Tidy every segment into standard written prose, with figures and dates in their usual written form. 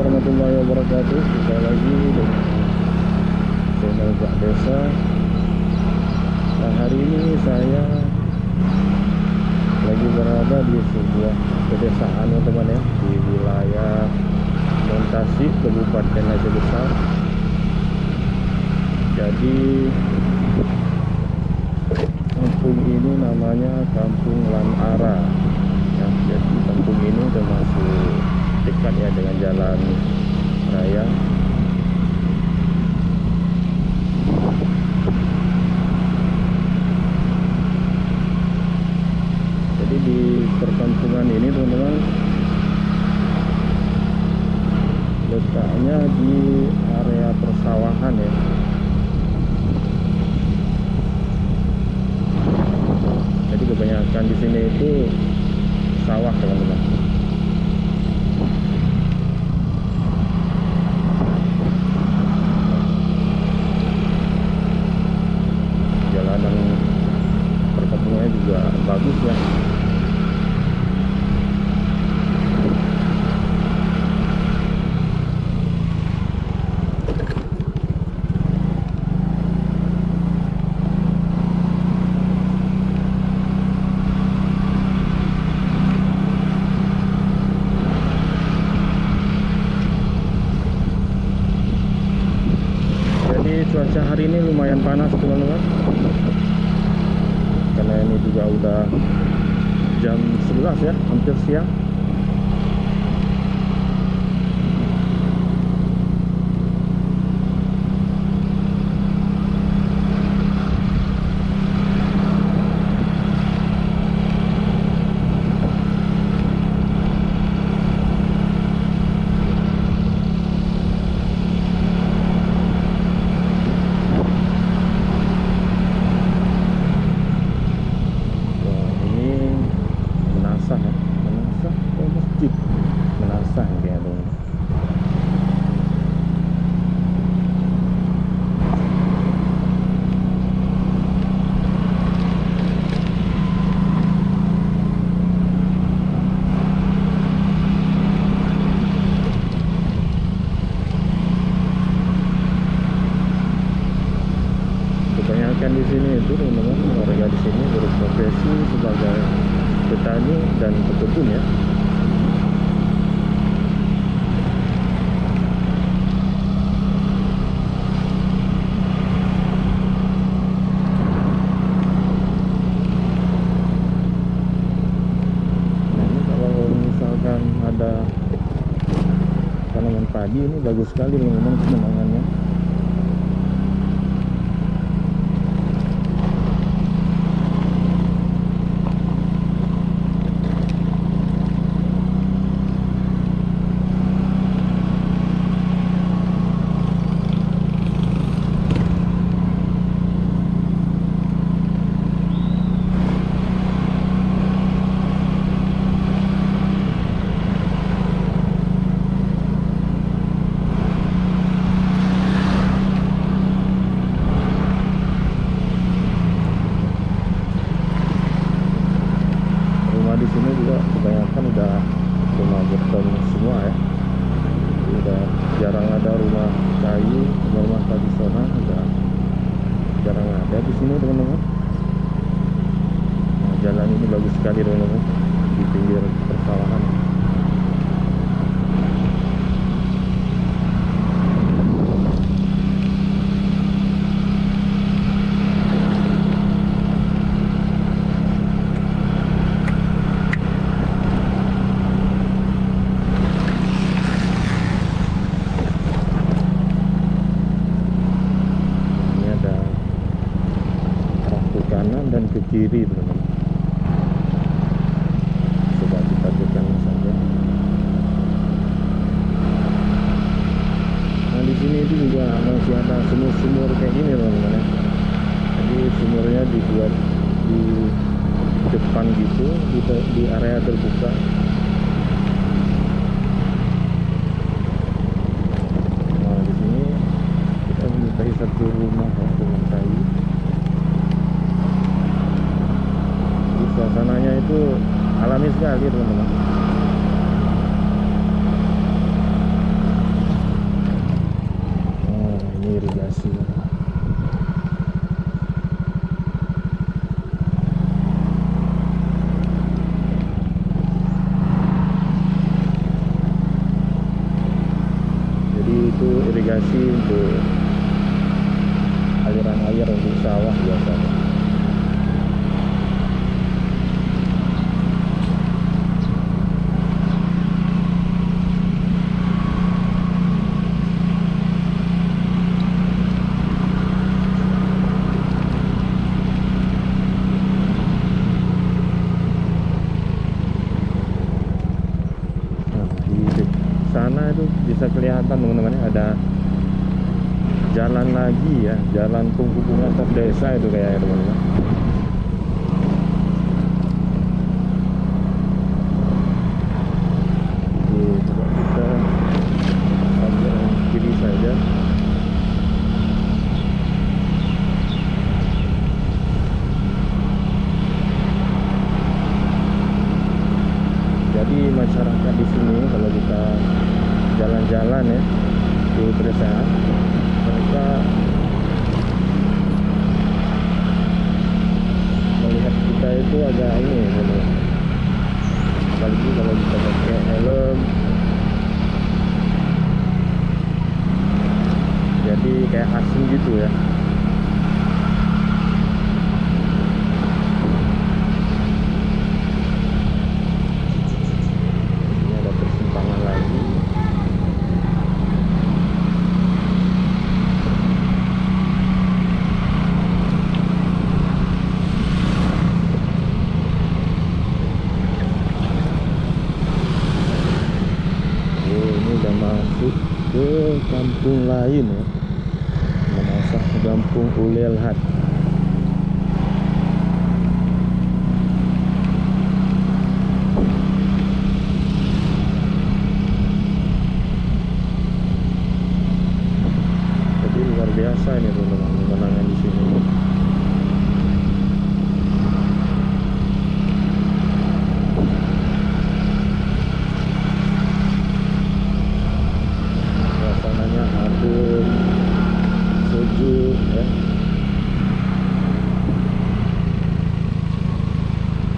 warahmatullahi wabarakatuh. Kita lagi dengan channel Pak Desa. Nah, hari ini saya lagi berada di sebuah pedesaan teman-teman ya, di wilayah Montasi, Kabupaten Aceh Besar. Jadi kampung ini namanya Kampung Lamara ya. Jadi kampung ini termasuk dekat ya dengan jalan raya. Jadi di perkampungan ini teman-teman letaknya di area persawahan ya. Jadi kebanyakan di sini itu sawah teman-teman. Jalanan perkampungannya juga bagus ya. Cuaca hari ini lumayan panas teman-teman, karena ini juga udah jam 11 ya, hampir siang. Menasah kayak tuh. Kebanyakan di sini itu teman-teman, warga di sini berprofesi sebagai petani dan pekebun ya. Ada tanaman padi, ini bagus sekali memang pemandangannya. Di sini juga kebanyakan udah rumah beton semua ya. Udah jarang ada rumah kayu, rumah tradisional udah jarang ada di sini teman-teman. Nah, jalan ini bagus sekali teman-teman, di pinggir persawahan. Dan ke kiri teman-teman. Coba kita tekan saja. Nah, di sini itu juga masih ada sumur-sumur kayak gini teman-teman ya. Jadi sumurnya dibuat di depan gitu, di area terbuka. Nah, di sini kita menyukai satu rumah ya, dengan kayu. Suasananya itu alami sekali teman-teman. irigasi. Jadi itu irigasi untuk aliran air untuk sawah biasanya. Sana itu bisa kelihatan teman-teman, ada jalan lagi ya, jalan penghubung antar desa itu kayaknya teman-teman. Coba kita ambil yang kiri saja. Jadi masyarakat di sini kalau kita jalan-jalan ya di pedesaan, mereka melihat kita itu agak ini teman-teman. Apalagi kalau kita pakai helm, jadi kayak asing gitu ya. Masuk ke kampung lain ya, Manassah Kampung Ulelhat. Jadi luar biasa ini teman-teman pemandangan di sini. Sejuk ya.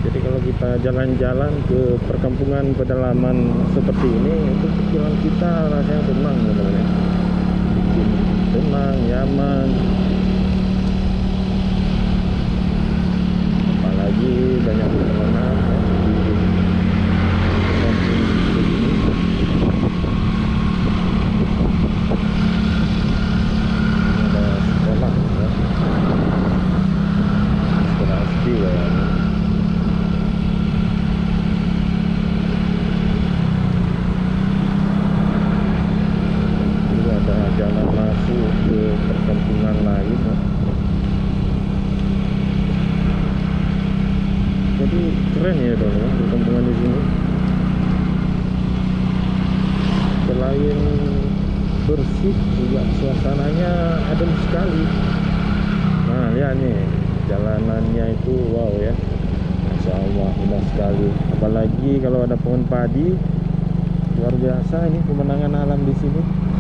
Jadi kalau kita jalan-jalan ke perkampungan pedalaman seperti ini, itu pikiran kita rasanya tenang teman-teman, bikin tenang, nyaman. Apalagi banyak pepohonan ya, di kampung begini. Jalan masuk ke perkampungan lain ya. Jadi keren ya teman-teman perkampungan di sini. Selain bersih juga suasananya adem sekali. Nah lihat nih jalanannya itu wow ya, Masya Allah indah sekali. Apalagi kalau ada pohon padi, luar biasa ini pemandangan alam di sini.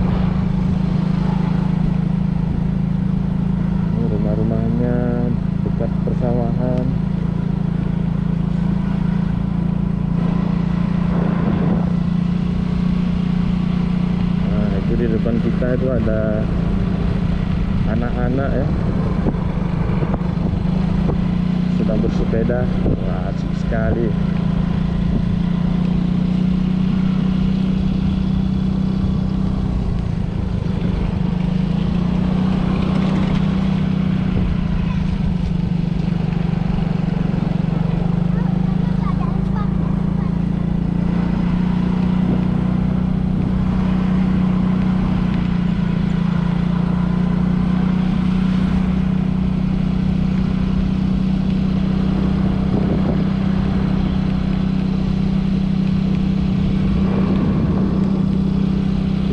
Rumah-rumahnya dekat persawahan. Nah itu di depan kita itu ada anak-anak ya, sedang bersepeda. Wah asik sekali.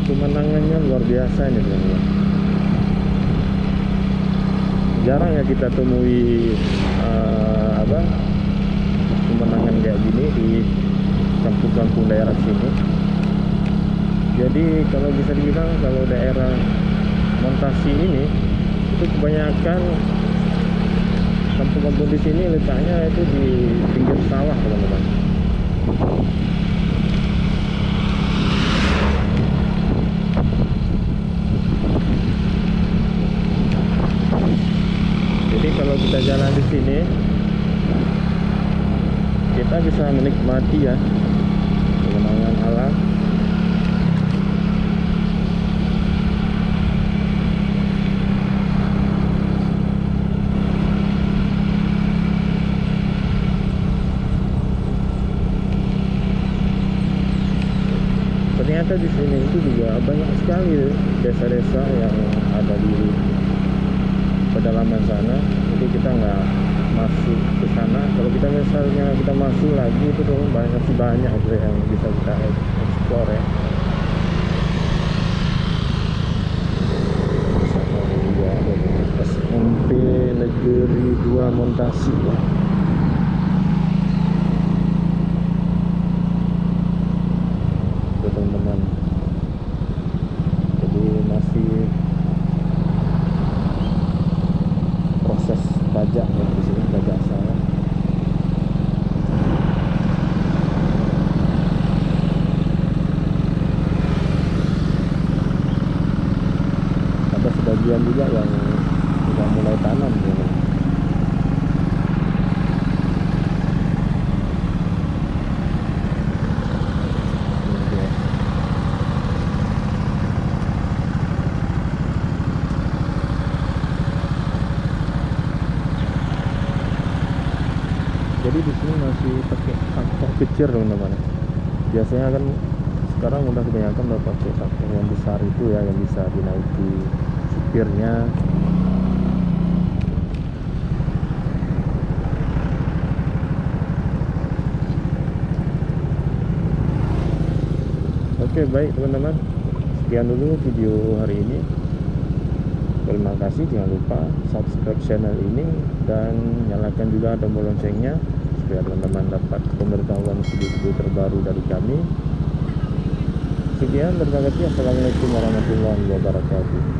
Pemandangannya luar biasa ini teman-teman. Jarang ya kita temui pemandangan kayak gini di kampung-kampung daerah sini. Jadi kalau bisa dibilang kalau daerah montasi ini itu kebanyakan kampung-kampung di sini letaknya itu di pinggir sawah, teman-teman. Jadi kalau kita jalan di sini, kita bisa menikmati ya pemandangan alam. Ternyata di sini itu juga banyak sekali desa-desa yang ada di pedalaman sana. Jadi kita nggak masuk ke sana. Kalau kita misalnya kita masuk lagi itu tuh masih banyak juga yang bisa kita eksplor ya. Misalnya juga ada SMP Negeri 2 Montasi ya. Teman-teman, jadi masih proses pajak ya di sini, pajak sawah. Ada sebagian juga yang sudah mulai tanam ya. Jadi di sini masih pakai traktor kecil, teman-teman. Biasanya kan sekarang udah kebanyakan udah pakai traktor yang besar itu ya, yang bisa dinaiki supirnya. Oke, baik teman-teman, sekian dulu video hari ini. Terima kasih, jangan lupa subscribe channel ini dan nyalakan juga tombol loncengnya supaya teman-teman dapat pemberitahuan video-video terbaru dari kami. Sekian, terima kasih. Assalamualaikum warahmatullahi wabarakatuh.